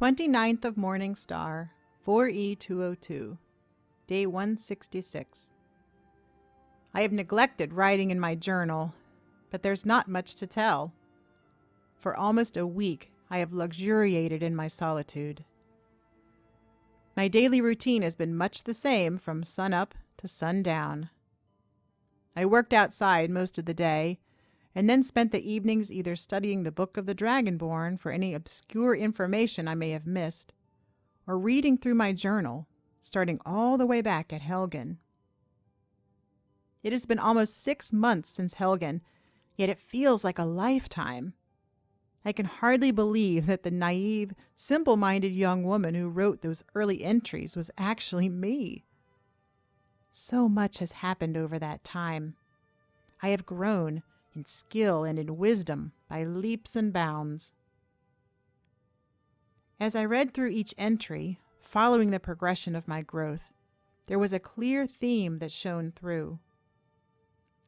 29th of Morning Star, 4E202, Day 166. I have neglected writing in my journal, but there's not much to tell. For almost a week, I have luxuriated in my solitude. My daily routine has been much the same from sunup to sundown. I worked outside most of the day, and then spent the evenings either studying the Book of the Dragonborn for any obscure information I may have missed, or reading through my journal, starting all the way back at Helgen. It has been almost 6 months since Helgen, yet it feels like a lifetime. I can hardly believe that the naive, simple-minded young woman who wrote those early entries was actually me. So much has happened over that time. I have grown in skill and in wisdom by leaps and bounds. As I read through each entry, following the progression of my growth, there was a clear theme that shone through.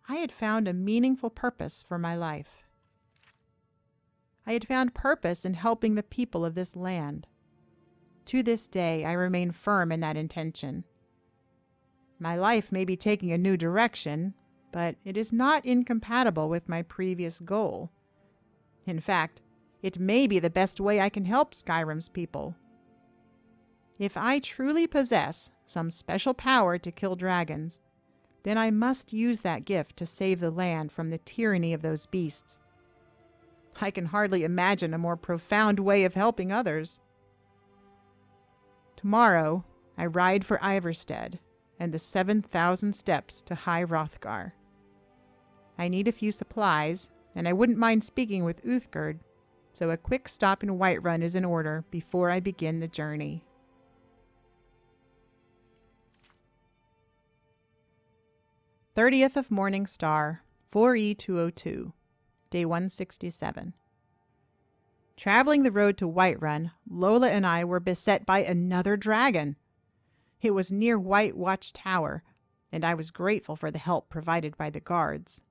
I had found a meaningful purpose for my life. I had found purpose in helping the people of this land. To this day, I remain firm in that intention. My life may be taking a new direction, but it is not incompatible with my previous goal. In fact, it may be the best way I can help Skyrim's people. If I truly possess some special power to kill dragons, then I must use that gift to save the land from the tyranny of those beasts. I can hardly imagine a more profound way of helping others. Tomorrow, I ride for Ivarstead and the 7,000 steps to High Hrothgar. I need a few supplies, and I wouldn't mind speaking with Uthgerd, so a quick stop in Whiterun is in order before I begin the journey. Thirtieth of Morning Star, 4E202, Day 167. Traveling the road to Whiterun, Lola and I were beset by another dragon. It was near White Watch Tower, and I was grateful for the help provided by the guards.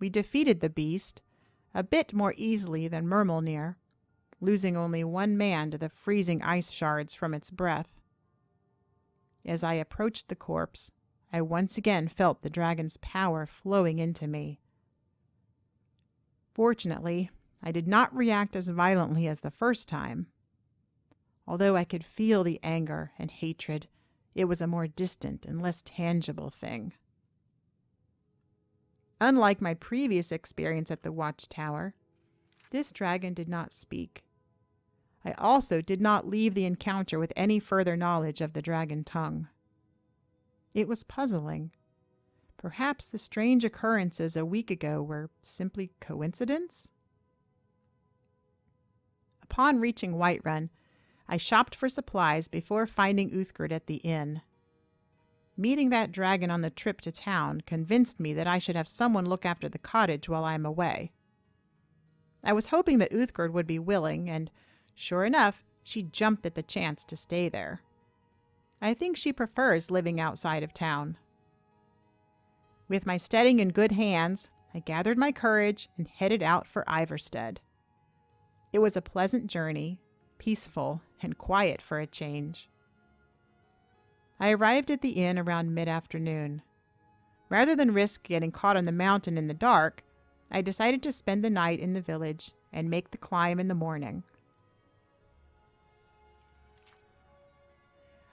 We defeated the beast, a bit more easily than Myrmilnir, losing only one man to the freezing ice shards from its breath. As I approached the corpse, I once again felt the dragon's power flowing into me. Fortunately, I did not react as violently as the first time. Although I could feel the anger and hatred, it was a more distant and less tangible thing. Unlike my previous experience at the Watchtower, this dragon did not speak. I also did not leave the encounter with any further knowledge of the dragon tongue. It was puzzling. Perhaps the strange occurrences a week ago were simply coincidence? Upon reaching Whiterun, I shopped for supplies before finding Uthgerd at the inn. Meeting that dragon on the trip to town convinced me that I should have someone look after the cottage while I am away. I was hoping that Uthgerd would be willing, and sure enough, she jumped at the chance to stay there. I think she prefers living outside of town. With my steading in good hands, I gathered my courage and headed out for Ivarstead. It was a pleasant journey, peaceful and quiet for a change. I arrived at the inn around mid-afternoon. Rather than risk getting caught on the mountain in the dark, I decided to spend the night in the village and make the climb in the morning.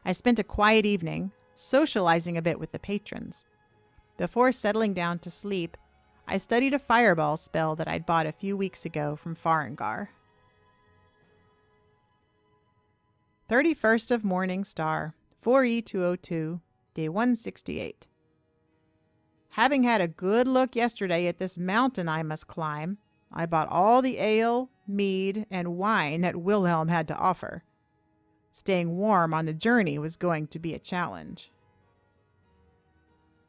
I spent a quiet evening, socializing a bit with the patrons. Before settling down to sleep, I studied a fireball spell that I'd bought a few weeks ago from Farengar. 31st of Morning Star, 4E202, Day 168. Having had a good look yesterday at this mountain I must climb, I bought all the ale, mead, and wine that Wilhelm had to offer. Staying warm on the journey was going to be a challenge.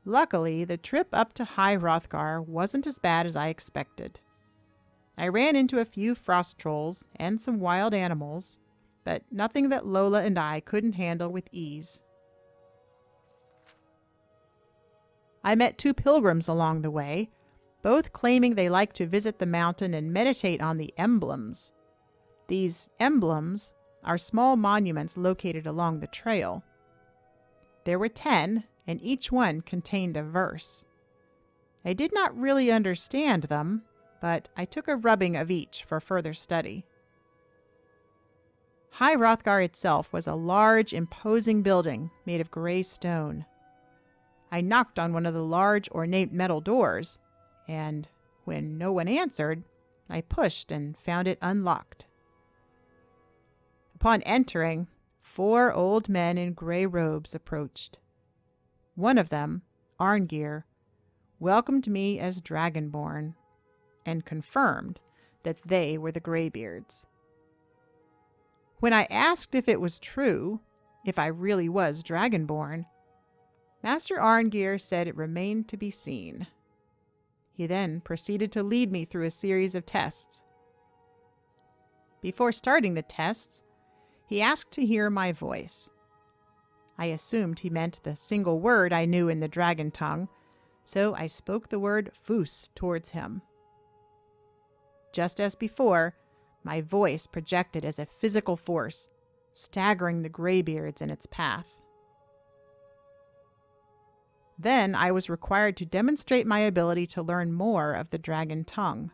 Luckily, the trip up to High Hrothgar wasn't as bad as I expected. I ran into a few frost trolls and some wild animals, but nothing that Lola and I couldn't handle with ease. I met 2 pilgrims along the way, both claiming they like to visit the mountain and meditate on the emblems. These emblems are small monuments located along the trail. There were 10, and each one contained a verse. I did not really understand them, but I took a rubbing of each for further study. High Hrothgar itself was a large, imposing building made of gray stone. I knocked on one of the large, ornate metal doors, and when no one answered, I pushed and found it unlocked. Upon entering, 4 old men in gray robes approached. One of them, Arngir, welcomed me as Dragonborn and confirmed that they were the Greybeards. When I asked if it was true, if I really was Dragonborn, Master Arngir said it remained to be seen. He then proceeded to lead me through a series of tests. Before starting the tests, he asked to hear my voice. I assumed he meant the single word I knew in the dragon tongue, so I spoke the word Fus towards him. Just as before, my voice projected as a physical force, staggering the Greybeards in its path. Then I was required to demonstrate my ability to learn more of the dragon tongue.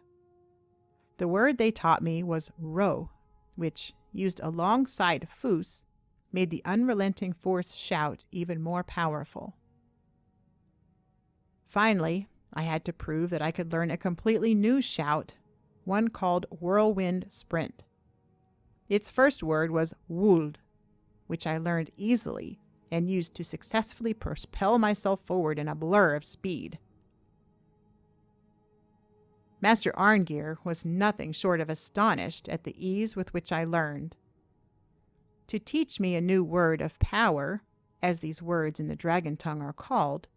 The word they taught me was Ro, which, used alongside Fus, made the unrelenting force shout even more powerful. Finally, I had to prove that I could learn a completely new shout, one called Whirlwind Sprint. Its first word was Wuld, which I learned easily and used to successfully propel myself forward in a blur of speed. Master Arngir was nothing short of astonished at the ease with which I learned. To teach me a new word of power, as these words in the dragon tongue are called,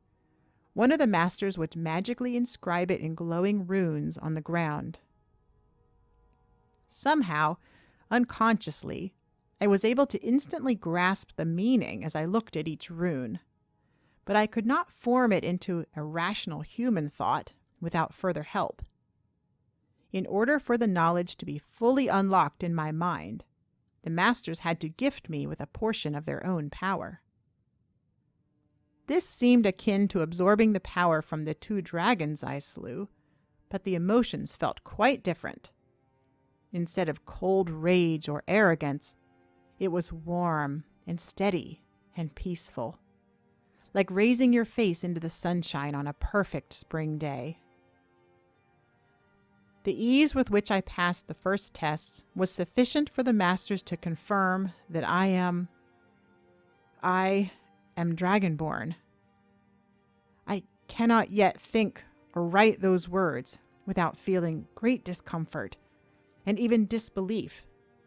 one of the masters would magically inscribe it in glowing runes on the ground. Somehow, unconsciously, I was able to instantly grasp the meaning as I looked at each rune, but I could not form it into a rational human thought without further help. In order for the knowledge to be fully unlocked in my mind, the masters had to gift me with a portion of their own power. This seemed akin to absorbing the power from the 2 dragons I slew, but the emotions felt quite different. Instead of cold rage or arrogance, it was warm and steady and peaceful, like raising your face into the sunshine on a perfect spring day. The ease with which I passed the first tests was sufficient for the masters to confirm that I am Dragonborn. I cannot yet think or write those words without feeling great discomfort and even disbelief,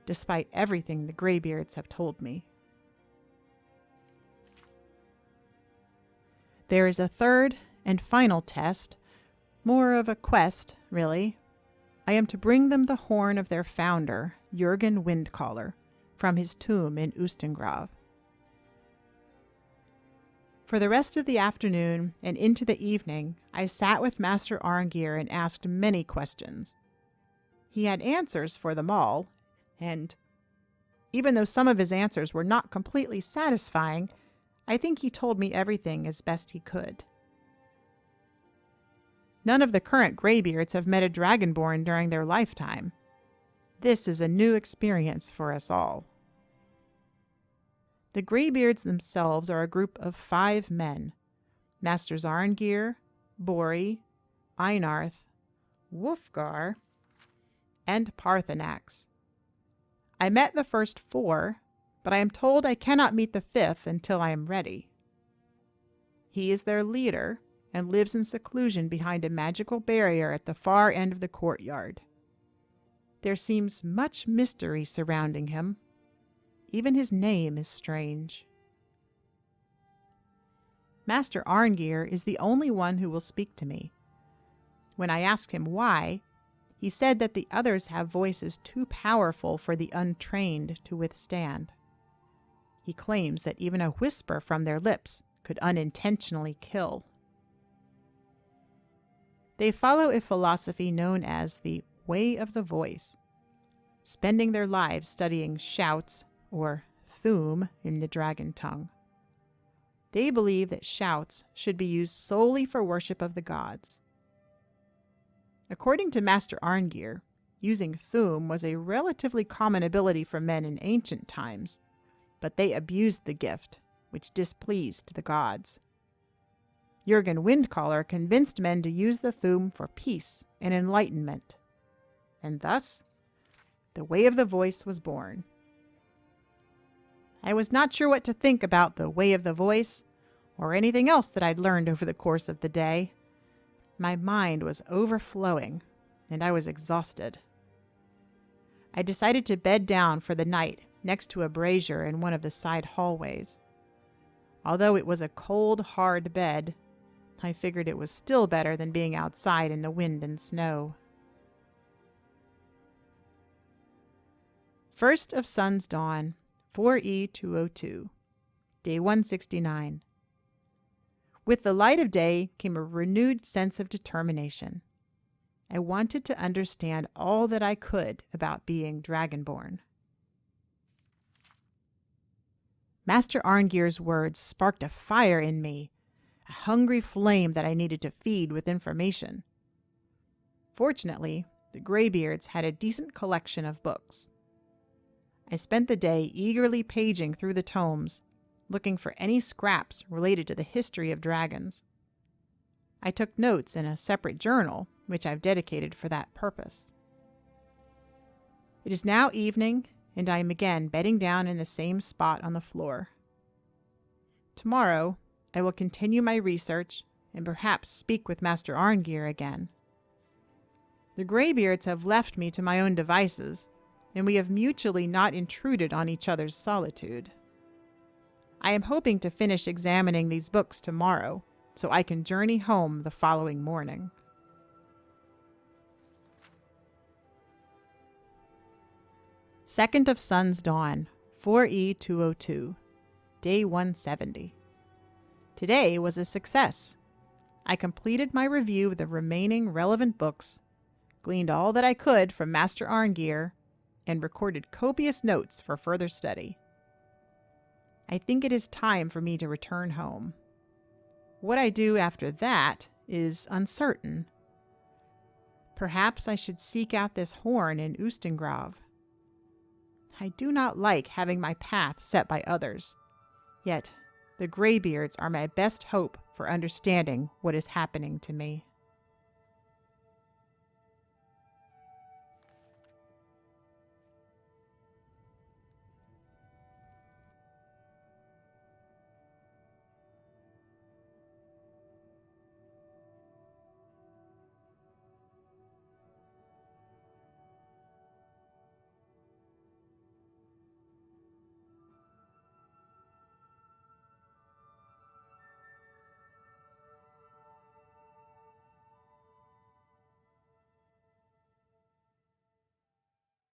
despite everything the Greybeards have told me. There is a third and final test, more of a quest, really. I am to bring them the horn of their founder, Jurgen Windcaller, from his tomb in Ustengrav. For the rest of the afternoon and into the evening, I sat with Master Arngir and asked many questions. He had answers for them all, and even though some of his answers were not completely satisfying, I think he told me everything as best he could. None of the current Greybeards have met a Dragonborn during their lifetime. This is a new experience for us all. The Greybeards themselves are a group of 5 men: Masters Arngir, Bori, Einarth, Wulfgar, and Parthenax. I met the first 4, but I am told I cannot meet the 5th until I am ready. He is their leader and lives in seclusion behind a magical barrier at the far end of the courtyard. There seems much mystery surrounding him. Even his name is strange. Master Arngir is the only one who will speak to me. When I asked him why, he said that the others have voices too powerful for the untrained to withstand. He claims that even a whisper from their lips could unintentionally kill. They follow a philosophy known as the Way of the Voice. spending their lives studying shouts, or Thu'um in the dragon tongue. They believe that shouts should be used solely for worship of the gods. According to Master Arngir, using Thu'um was a relatively common ability for men in ancient times, but they abused the gift, which displeased the gods. Jurgen Windcaller convinced men to use the Thu'um for peace and enlightenment, and thus the Way of the Voice was born. I was not sure what to think about the Way of the Voice, or anything else that I'd learned over the course of the day. My mind was overflowing, and I was exhausted. I decided to bed down for the night next to a brazier in one of the side hallways. Although it was a cold, hard bed, I figured it was still better than being outside in the wind and snow. First of Sun's Dawn, 4E202, Day 169. With the light of day came a renewed sense of determination. I wanted to understand all that I could about being Dragonborn. Master Arngir's words sparked a fire in me, a hungry flame that I needed to feed with information. Fortunately, the Greybeards had a decent collection of books. I spent the day eagerly paging through the tomes, looking for any scraps related to the history of dragons. I took notes in a separate journal, which I've dedicated for that purpose. It is now evening, and I am again bedding down in the same spot on the floor. Tomorrow, I will continue my research and perhaps speak with Master Arngir again. The Greybeards have left me to my own devices, and we have mutually not intruded on each other's solitude. I am hoping to finish examining these books tomorrow, so I can journey home the following morning. Second of Sun's Dawn, 4E202, Day 170. Today was a success. I completed my review of the remaining relevant books, gleaned all that I could from Master Arngir, and recorded copious notes for further study. I think it is time for me to return home. What I do after that is uncertain. Perhaps I should seek out this horn in Ustengrav. I do not like having my path set by others, yet the Greybeards are my best hope for understanding what is happening to me.